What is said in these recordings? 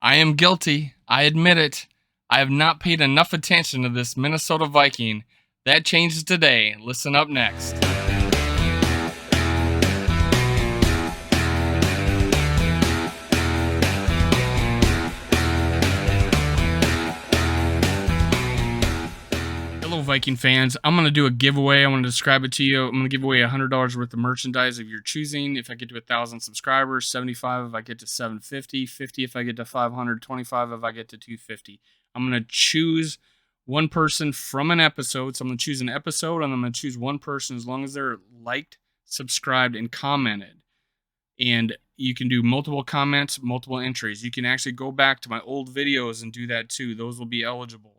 I am guilty. I admit it. I have not paid enough attention to this Minnesota Viking. That changes today. Listen up next. Hello, Viking fans. I'm going to do a giveaway. I want to describe it to you. I'm going to give away $100 worth of merchandise of your choosing. If I get to 1,000 subscribers, 75 if I get to 750, 50 if I get to 500, 25 if I get to 250. I'm going to choose one person from an episode. So I'm going to choose an episode, and I'm going to choose one person as long as they're liked, subscribed, and commented. And you can do multiple comments, multiple entries. You can actually go back to my old videos and do that too. Those will be eligible.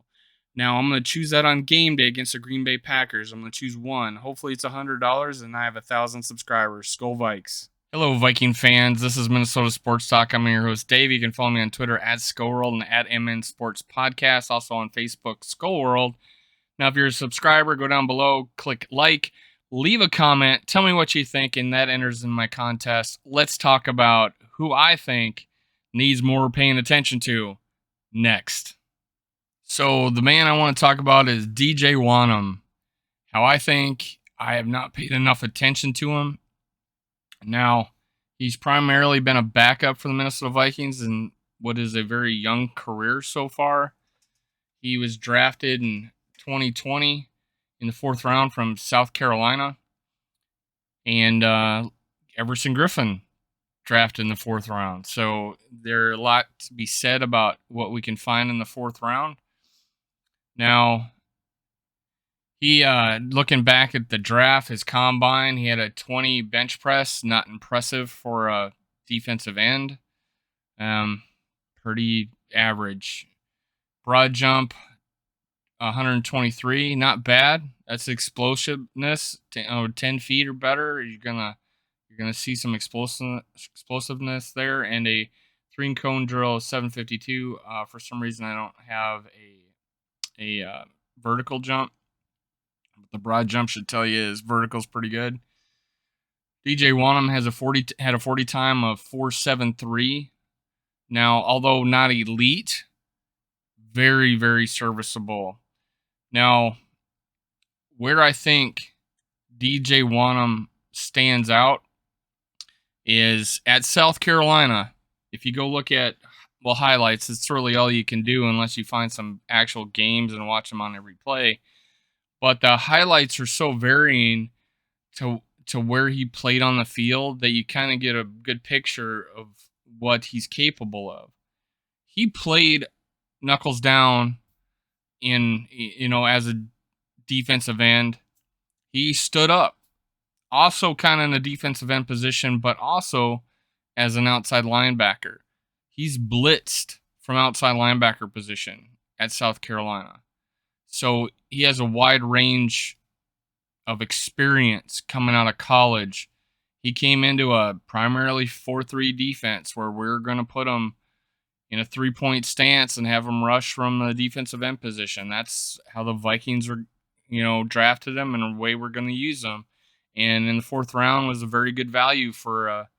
Now, I'm going to choose that on game day against the Green Bay Packers. I'm going to choose one. Hopefully, it's $100, and I have 1,000 subscribers. Skol Vikes. Hello, Viking fans. This is Minnesota Sports Talk. I'm your host, Dave. You can follow me on Twitter at SkoWorld and at MN Sports Podcast. Also on Facebook, SkoWorld. Now, if you're a subscriber, go down below, click like, leave a comment, tell me what you think, and that enters in my contest. Let's talk about who I think needs more paying attention to next. So the man I want to talk about is DJ Wonnum. How I think I have not paid enough attention to him. Now, he's primarily been a backup for the Minnesota Vikings in what is a very young career so far. He was drafted in 2020 in the 4th round from South Carolina. And Everson Griffin drafted in the 4th round. So there's a lot to be said about what we can find in the 4th round. Now, he looking back at the draft, his combine, he had a 20 bench press, not impressive for a defensive end. Pretty average. Broad jump, 123, not bad. That's explosiveness. 10 feet or better, you're gonna see some explosiveness there. And a 3-cone drill, 752. For some reason, I don't have a vertical jump. The broad jump should tell you his vertical's pretty good. DJ Wonnum had a 40 time of 4.73. Now, although not elite, very, very serviceable. Now, where I think DJ Wonnum stands out is at South Carolina. If you go look at highlights, it's really all you can do unless you find some actual games and watch them on every play. But the highlights are so varying to where he played on the field that you kind of get a good picture of what he's capable of. He played knuckles down as a defensive end. He stood up, also kind of in a defensive end position, but also as an outside linebacker. He's blitzed from outside linebacker position at South Carolina. So he has a wide range of experience coming out of college. He came into a primarily 4-3 defense where we're going to put him in a 3-point stance and have him rush from the defensive end position. That's how the Vikings are, drafted him, and the way we're going to use him. And in the 4th round was a very good value for a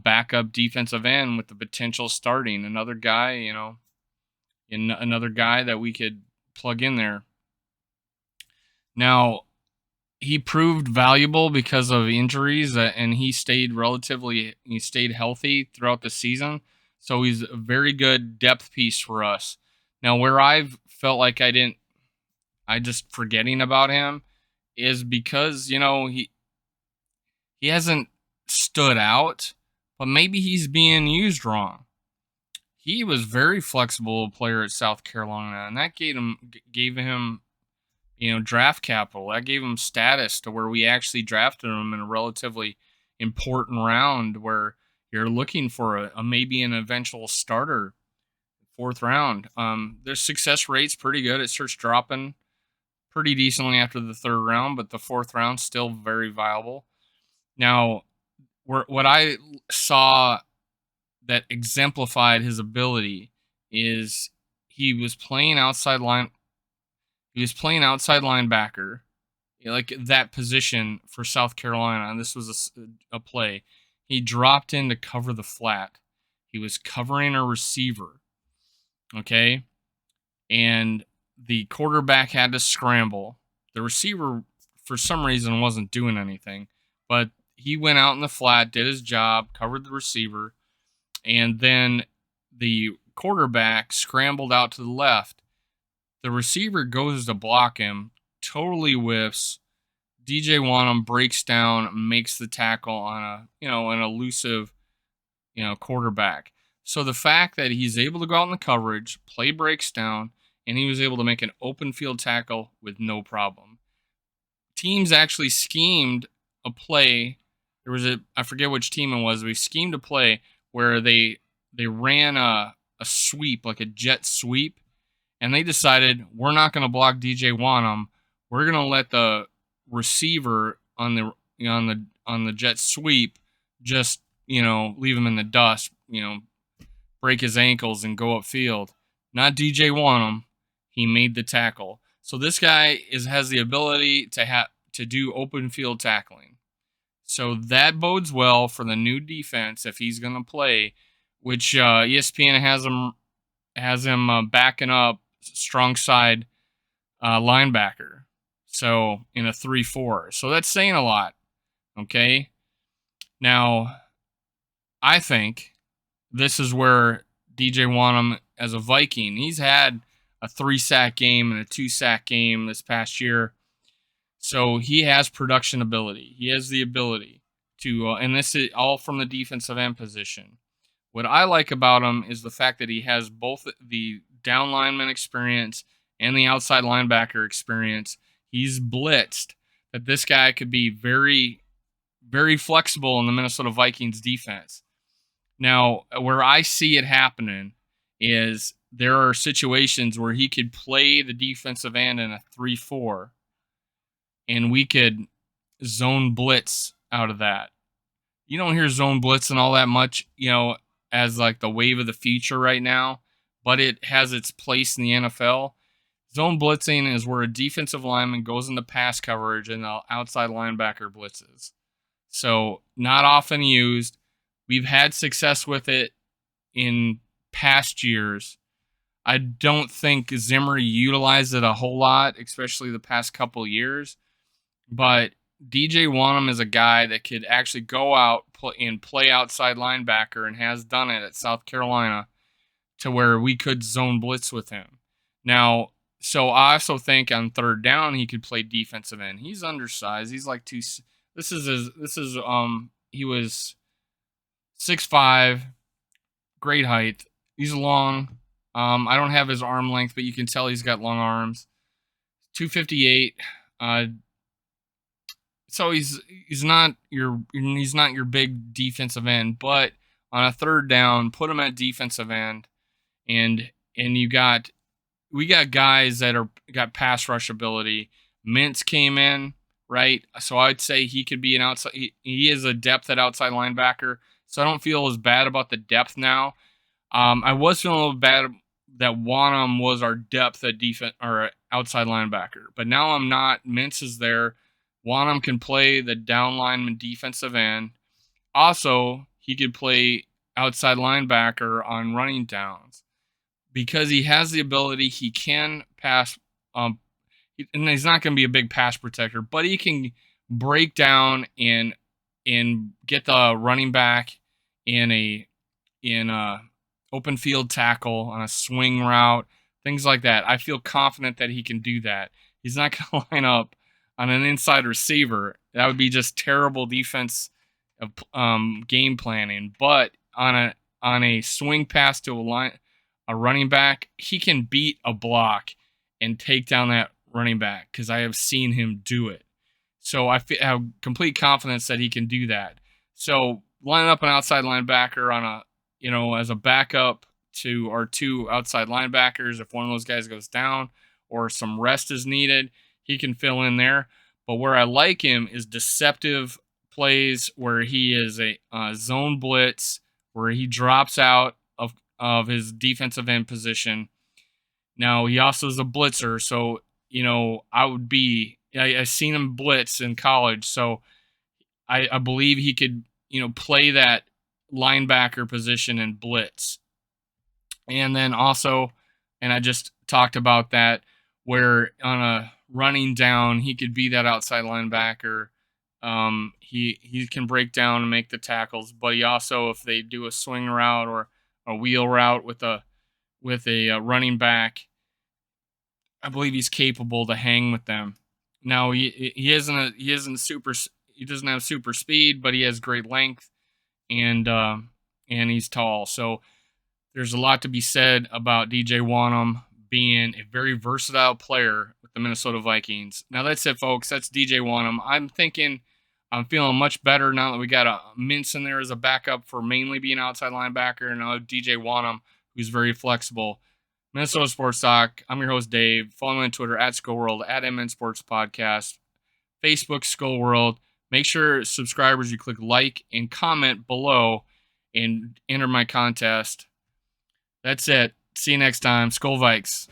backup defensive end with the potential starting. Another guy, another guy that we could plug in there. Now, he proved valuable because of injuries, and he stayed healthy throughout the season. So he's a very good depth piece for us. Now, where I've felt like I just forgetting about him is because, he hasn't stood out, but maybe he's being used wrong. He was very flexible player at South Carolina, and that gave him draft capital. That gave him status to where we actually drafted him in a relatively important round where you're looking for maybe an eventual starter. 4th round. Their success rate's pretty good. It starts dropping pretty decently after the 3rd round, but the 4th round still very viable. Now, what I saw that exemplified his ability is he was playing outside linebacker, like that position for South Carolina, and this was a play. He dropped in to cover the flat. He He was covering a receiver. Okay. And the quarterback had to scramble. The receiver, for some reason, wasn't doing anything, but he went out in the flat, did his job, covered the receiver, and then the quarterback scrambled out to the left. The receiver goes to block him, totally whiffs. DJ Wonnum breaks down, makes the tackle on an elusive, quarterback. So the fact that he's able to go out in the coverage, play breaks down, and he was able to make an open field tackle with no problem. Teams actually schemed a play. I forget which team it was. We schemed a play where they ran a sweep, like a jet sweep, and they decided we're not going to block DJ Wonnum. We're going to let the receiver on the jet sweep just leave him in the dust, break his ankles and go upfield. Not DJ Wonnum. He made the tackle. So this guy has the ability to do open field tackling. So that bodes well for the new defense if he's going to play, which ESPN has him backing up strong side linebacker. So in a 3-4. So that's saying a lot. Okay. Now, I think this is where DJ Wonnum, as a Viking, he's had a 3-sack game and a 2-sack game this past year. So he has production ability. He has the ability to, and this is all from the defensive end position. What I like about him is the fact that he has both the down lineman experience and the outside linebacker experience. He's blitzed. That this guy could be very, very flexible in the Minnesota Vikings defense. Now, where I see it happening is there are situations where he could play the defensive end in a 3-4, and we could zone blitz out of that. You don't hear zone blitzing all that much, as like the wave of the future right now, but it has its place in the NFL. Zone blitzing is where a defensive lineman goes into pass coverage and the outside linebacker blitzes. So not often used. We've had success with it in past years. I don't think Zimmer utilized it a whole lot, especially the past couple of years. But DJ Wonnum is a guy that could actually go out and play outside linebacker and has done it at South Carolina to where we could zone blitz with him. Now, so I also think on third down he could play defensive end. He's undersized. He's like he was 6'5", great height. He's long. I don't have his arm length, but you can tell he's got long arms. 258. So he's not your big defensive end, but on a third down, put him at defensive end, and we got guys that got pass rush ability. Mintz came in, right? So I'd say he could be an outside. He is a depth at outside linebacker, so I don't feel as bad about the depth now. I was feeling a little bad that Wonnum was our depth at defense or outside linebacker, but now I'm not. Mintz is there. Wonnum can play the down lineman defensive end. Also, he could play outside linebacker on running downs because he has the ability. He can pass, and he's not going to be a big pass protector, but he can break down and get the running back in a open field tackle on a swing route, things like that. I feel confident that he can do that. He's not going to line up on an inside receiver. That would be just terrible defense of game planning. But on a swing pass to a running back, he can beat a block and take down that running back because I have seen him do it. So I have complete confidence that he can do that. So lining up an outside linebacker on as a backup to our two outside linebackers, if one of those guys goes down or some rest is needed, he can fill in there. But where I like him is deceptive plays where he is a zone blitz, where he drops out of his defensive end position. Now, he also is a blitzer, so, I've seen him blitz in college, so I believe he could, play that linebacker position in blitz. And then also, and I just talked about that, where on a running down, he could be that outside linebacker. He can break down and make the tackles, but he also, if they do a swing route or a wheel route with a running back, I believe he's capable to hang with them. Now he doesn't have super speed, but he has great length, and he's tall. So there's a lot to be said about DJ Wonnum being a very versatile player with the Minnesota Vikings. Now that's it, folks. That's DJ Wonnum. I'm feeling much better now that we got a Mintz in there as a backup for mainly being outside linebacker, and now DJ Wonnum, who's very flexible. Minnesota Sports Talk. I'm your host, Dave. Follow me on Twitter at SkullWorld, at MN Sports Podcast, Facebook, SkullWorld. Make sure, subscribers, you click like and comment below and enter my contest. That's it. See you next time. Skol Vikes.